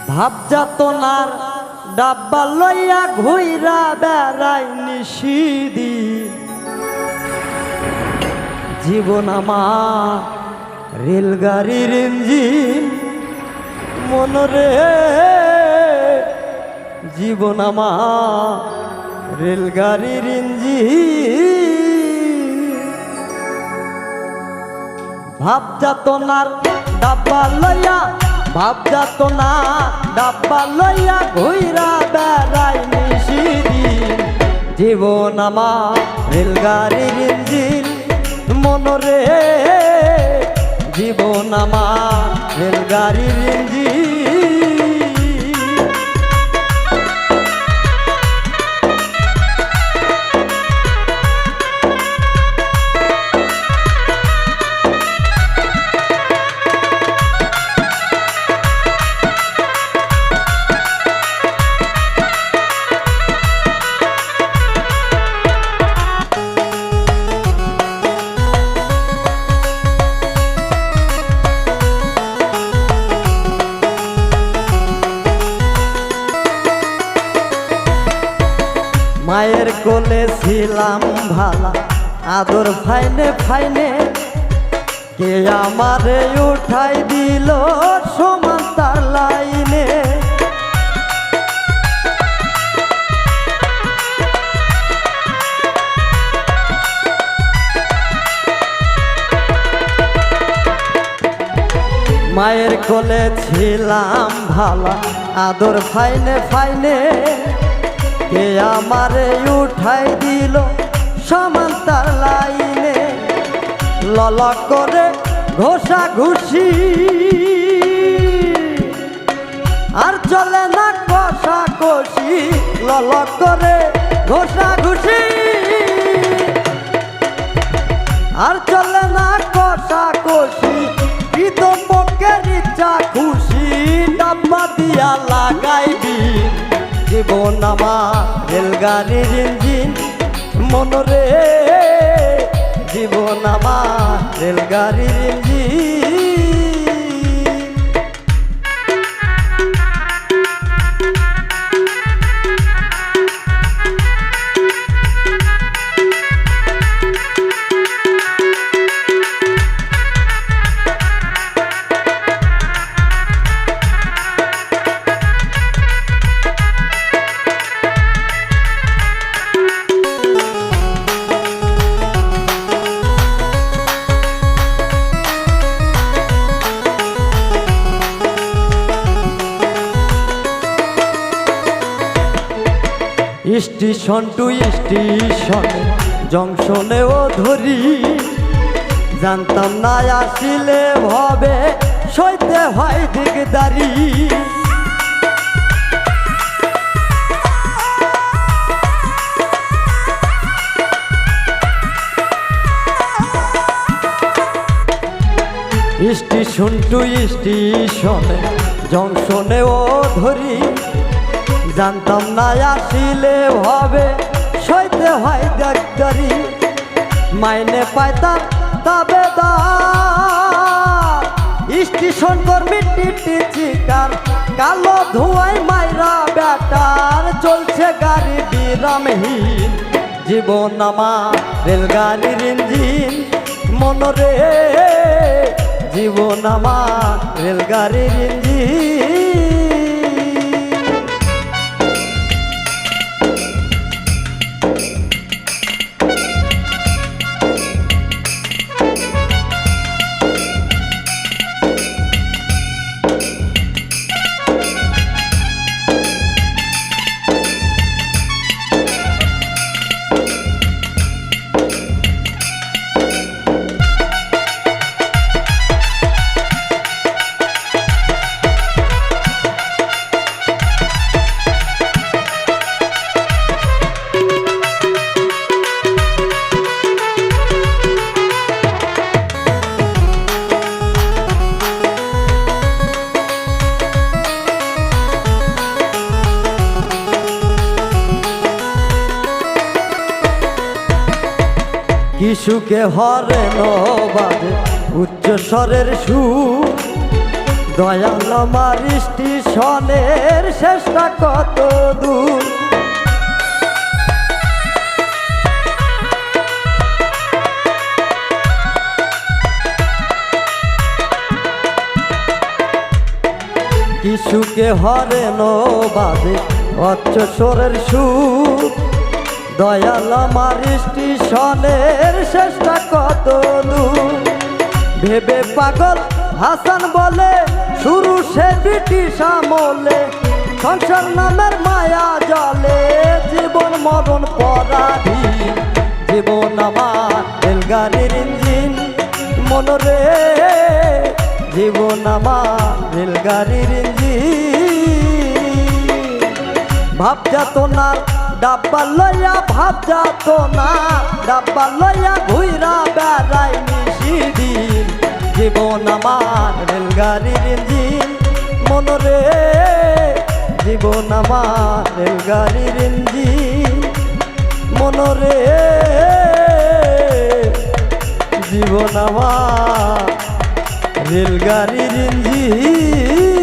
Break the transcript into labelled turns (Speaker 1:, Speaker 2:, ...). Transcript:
Speaker 1: ভাব যাতনার ডাব্বা লইয়া ঘুইরা বেড়াই নিশিদি জীবন আমার রেলগাড়ির ইঞ্জিন মনরে জীবন আমার রেলগাড়ির ইঞ্জিন ভাব যাতনার ডাব্বা লইয়া ভাব যাতনা ডাব্বা লইয়া ঘুইরা বেড়াই নিশিদিন জীবন আমার রেলগাড়ির ইঞ্জিন মনরে জীবন আমার রেলগাড়ির ইঞ্জিন মায়ের কোলে ছিলাম ভালা আদর ফাইনে ফাইনে কে আমারে উঠাই দিল সমান তার লাইনে মায়ের কোলে ছিলাম ভালা আদর ফাইনে ফাইনে কে আমারে উঠাই দিল সমান তার লাইনে লল করে ঘোষা ঘুষি আর চলে না কষা কষি লল করে ঘোষা ঘুষি আর চলে না কষা কষি পক্ষের ইচ্ছা খুশি ডাব্বা দিয়া লাগাইবি জীবন আমার রেলগাড়ির ইঞ্জিন মনরে জীবন আমার রেলগাড়ির ইঞ্জিন স্টেশন টু স্টেশন জংশনেও ধরি জানতাম না আসিলে ভবে সইতে হয় দিকদারি স্টেশন টু স্টেশন জংশনেও ধরি জানতাম না আসিলে হবে সইতে হয় ডাক্তারি মাইনে পাইতাম তাবেদার স্টেশন কর্মী টিটি চিকার কালো ধোঁয়ায় মাইরা বেটার চলছে গাড়ি বিরামহীন জীবন আমার রেলগাড়ির ইঞ্জিন মনরে জীবন আমার রেলগাড়ির ইঞ্জিন কি সুখে হরে নবাজে উচ্চ স্বরের সুর দয়াল আমার স্টেশনের শেষটা কত দূর কি সুখে হরেন বাজে অচ্চস্বরের সুর দয়াল আমার স্টেশনের শেষটা কত দূর ভেবে পাগল হাসান বলে শুরু সে ব্রিটিশ আমলে সংসার নামের মায়া জলে জীবন মরণ পরাধীন জীবন আমার রেলগাড়ির ইঞ্জিন মনরে জীবন আমার রেলগাড়ির ইঞ্জিন ভাব যাত না ডাব্বা লইয়া ভাব যাত না ডাব্বা লইয়া ঘুইরা বেড়াই নিশিদিন জীবন আমার রেলগাড়ির ইঞ্জিন মনরে জীবন আমার রেলগাড়ির ইঞ্জিন মনরে জীবন আমার রেলগাড়ির ইঞ্জিন